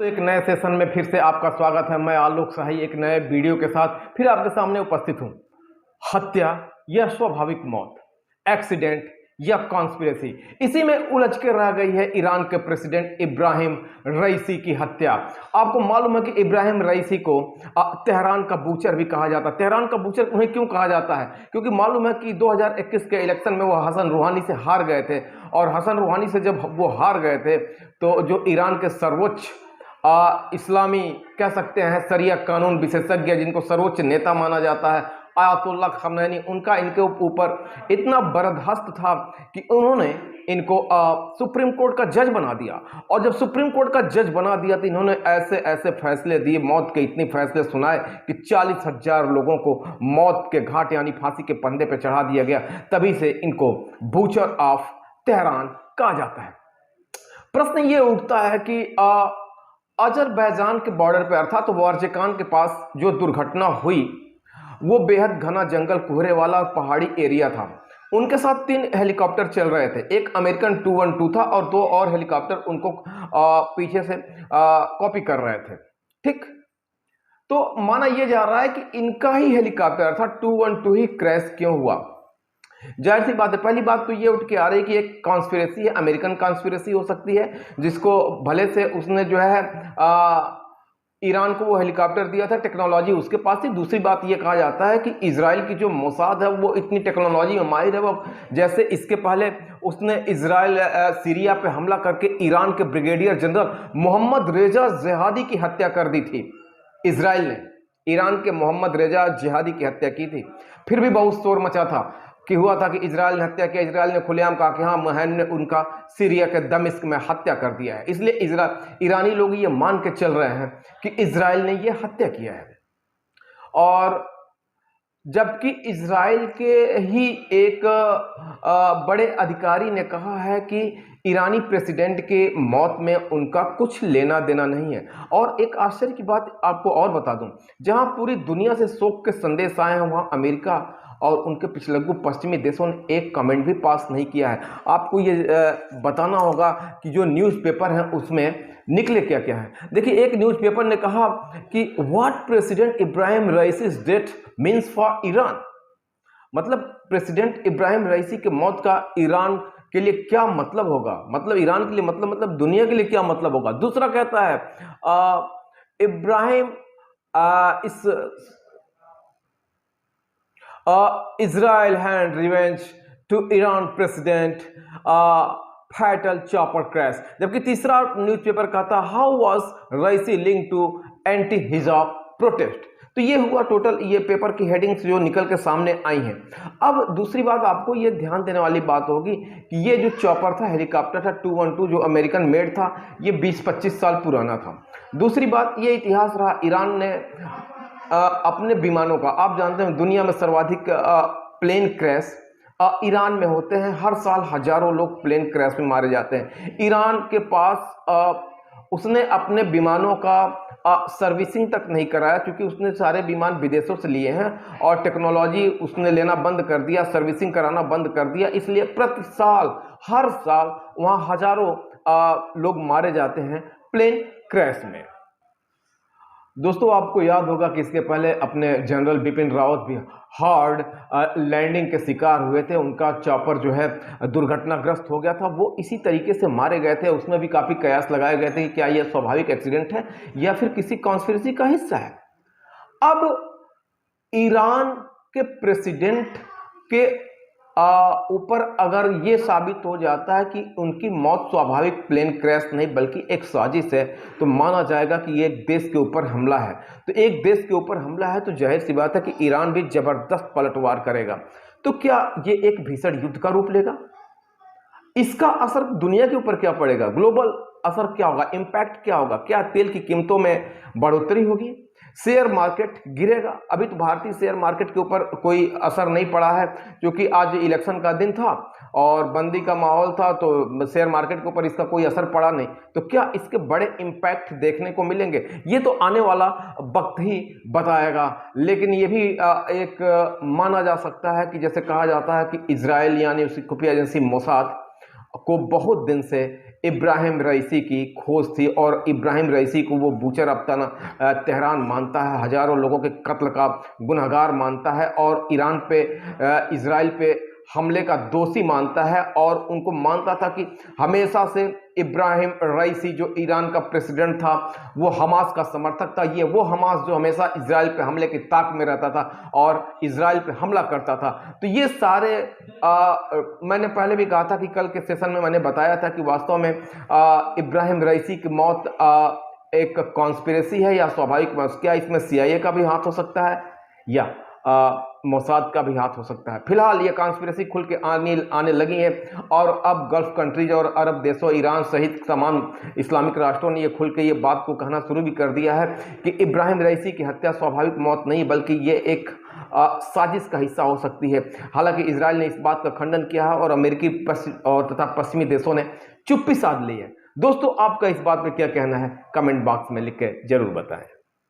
तो एक नए सेशन में फिर से आपका स्वागत है। मैं आलोक शाही एक नए वीडियो के साथ फिर आपके सामने उपस्थित हूं। हत्या या स्वाभाविक मौत, एक्सीडेंट या कॉन्स्पिरेसी, इसी में उलझ के रह गई है ईरान के प्रेसिडेंट इब्राहिम रईसी की हत्या। आपको मालूम है कि इब्राहिम रईसी को तेहरान का बूचर भी कहा जाता है। तेहरान का बूचर उन्हें क्यों कहा जाता है? क्योंकि मालूम है कि 2021 के इलेक्शन में वो हसन रूहानी से हार गए थे, और हसन रूहानी से जब वो हार गए थे तो जो ईरान के सर्वोच्च इस्लामी कह सकते हैं शरिया कानून विशेषज्ञ, जिनको सर्वोच्च नेता माना जाता है, आयतुल्लाह खमनैनी, उनका इनके ऊपर इतना बर्दाश्त था कि उन्होंने इनको सुप्रीम कोर्ट का जज बना दिया। और जब सुप्रीम कोर्ट का जज बना दिया तो इन्होंने ऐसे ऐसे फैसले दिए, मौत के इतने फैसले सुनाए कि 40,000 लोगों को मौत के घाट यानी फांसी के फंदे पर चढ़ा दिया गया। तभी से इनको बूचर ऑफ तेहरान कहा जाता है। प्रश्न ये उठता है कि अजरबैजान के बॉर्डर पर अर्थात तो वारजेकान के पास जो दुर्घटना हुई वो बेहद घना जंगल, कोहरे वाला पहाड़ी एरिया था। उनके साथ 3 हेलीकॉप्टर चल रहे थे। एक अमेरिकन 212 था और 2 और हेलीकॉप्टर उनको पीछे से कॉपी कर रहे थे। ठीक, तो माना यह जा रहा है कि इनका ही हेलीकॉप्टर अर्थात 212 ही क्रैश क्यों हुआ। जाहिर सी बात है, पहली बात तो ये उठ के आ रही है कि एक कॉन्स्पिरेसी है, अमेरिकन कॉन्स्पिरेसी हो सकती है, जिसको भले से उसने जो है ईरान को वो हेलीकॉप्टर दिया था, टेक्नोलॉजी उसके पास थी। दूसरी बात ये कहा जाता है कि इजराइल की जो मोसाद है वो इतनी टेक्नोलॉजी में माहिर है, वो जैसे इसके पहले उसने इजराइल सीरिया पे हमला करके ईरान के ब्रिगेडियर जनरल मोहम्मद रेजा जिहादी की हत्या कर दी थी। इजराइल ने ईरान के मोहम्मद रेजा जिहादी की हत्या की थी। फिर भी बहुत शोर मचा था कि हुआ था कि इजराइल ने हत्या किया। इजराइल ने खुलेआम कहा कि हाँ, महन ने उनका सीरिया के दमिश्क में हत्या कर दिया है। इसलिए ईरानी लोग ये मान के चल रहे हैं कि इजराइल ने ये हत्या किया है। और जबकि इजराइल के ही एक बड़े अधिकारी ने कहा है कि ईरानी प्रेसिडेंट के मौत में उनका कुछ लेना देना नहीं है। और एक आश्चर्य की बात आपको और बता दूं, जहां पूरी दुनिया से शोक के संदेश आए हैं, वहां अमेरिका और उनके पिछलग्गू पश्चिमी देशों ने एक कमेंट भी पास नहीं किया है। आपको ये बताना होगा कि जो न्यूज़पेपर हैं उसमें निकले क्या क्या है। देखिए, एक न्यूज़पेपर ने कहा कि what president Ibrahim Raisi's death means for Iran, मतलब प्रेसिडेंट इब्राहिम रईसी के मौत का ईरान के लिए क्या मतलब होगा, मतलब ईरान के लिए मतलब दुनिया के लिए क्या मतलब होगा। दूसरा कहता है इब्राहिम इस Israel hand revenge to Iran president fatal chopper crash। जबकि तीसरा न्यूज़पेपर कहता how was Raisi link to anti hijab protest. तो ये हुआ टोटल ये पेपर की हेडिंग्स जो निकल के सामने आई हैं। अब दूसरी बात आपको ये ध्यान देने वाली बात होगी कि ये जो चॉपर था, हेलीकॉप्टर था 212 जो अमेरिकन मेड था, ये 20-25 साल पुराना था। दूसरी बात ये इतिहास रहा, ईरान ने अपने विमानों का, आप जानते हैं दुनिया में सर्वाधिक प्लेन क्रैश ईरान में होते हैं। हर साल हजारों लोग प्लेन क्रैश में मारे जाते हैं। ईरान के पास उसने अपने विमानों का सर्विसिंग तक नहीं कराया, क्योंकि उसने सारे विमान विदेशों से लिए हैं और टेक्नोलॉजी उसने लेना बंद कर दिया, सर्विसिंग कराना बंद कर दिया। इसलिए प्रति साल हर साल वहाँ हजारों लोग मारे जाते हैं प्लेन क्रैश में। दोस्तों, आपको याद होगा कि इसके पहले अपने जनरल बिपिन रावत भी हार्ड लैंडिंग के शिकार हुए थे। उनका चॉपर जो है दुर्घटनाग्रस्त हो गया था, वो इसी तरीके से मारे गए थे। उसमें भी काफ़ी कयास लगाए गए थे कि क्या यह स्वाभाविक एक्सीडेंट है या फिर किसी कॉन्स्पिरेसी का हिस्सा है। अब ईरान के प्रेसिडेंट के ऊपर अगर ये साबित हो जाता है कि उनकी मौत स्वाभाविक प्लेन क्रैश नहीं बल्कि एक साजिश है, तो माना जाएगा कि ये एक देश के ऊपर हमला है। तो एक देश के ऊपर हमला है तो जाहिर सी बात है कि ईरान भी जबरदस्त पलटवार करेगा। तो क्या ये एक भीषण युद्ध का रूप लेगा? इसका असर दुनिया के ऊपर क्या पड़ेगा? ग्लोबल असर क्या होगा? इंपैक्ट क्या होगा? क्या तेल की कीमतों में बढ़ोतरी होगी? शेयर मार्केट गिरेगा? अभी तो भारतीय शेयर मार्केट के ऊपर कोई असर नहीं पड़ा है, क्योंकि आज इलेक्शन का दिन था और बंदी का माहौल था, तो शेयर मार्केट के ऊपर इसका कोई असर पड़ा नहीं। तो क्या इसके बड़े इंपैक्ट देखने को मिलेंगे? ये तो आने वाला वक्त ही बताएगा। लेकिन ये भी एक माना जा सकता है कि जैसे कहा जाता है कि इजराइल यानी उसकी खुफिया एजेंसी मोसाद को बहुत दिन से इब्राहिम रईसी की खोज थी और इब्राहिम रईसी को वो बूचर अफ्ताना तेहरान मानता है, हजारों लोगों के कत्ल का गुनहगार मानता है और ईरान पे इजराइल पे हमले का दोषी मानता है और उनको मानता था कि हमेशा से इब्राहिम रईसी जो ईरान का प्रेसिडेंट था वो हमास का समर्थक था। ये वो हमास जो हमेशा इजराइल पे हमले की ताक में रहता था और इजराइल पे हमला करता था। तो ये सारे मैंने पहले भी कहा था कि कल के सेशन में मैंने बताया था कि वास्तव में इब्राहिम रईसी की मौत एक कॉन्स्पिरेसी है या स्वाभाविक मौत। क्या इसमें CIA का भी हाथ हो सकता है या मोसाद का भी हाथ हो सकता है? फिलहाल ये कॉन्स्पिरेसी खुल के आने लगी है और अब गल्फ कंट्रीज और अरब देशों, ईरान सहित तमाम इस्लामिक राष्ट्रों ने ये खुल के ये बात को कहना शुरू भी कर दिया है कि इब्राहिम रईसी की हत्या स्वाभाविक मौत नहीं बल्कि ये एक साजिश का हिस्सा हो सकती है। हालांकि इजराइल ने इस बात का खंडन किया है और अमेरिकी और तथा पश्चिमी देशों ने चुप्पी साध ली है। दोस्तों, आपका इस बात में क्या कहना है? कमेंट बॉक्स में लिख के जरूर बताएं।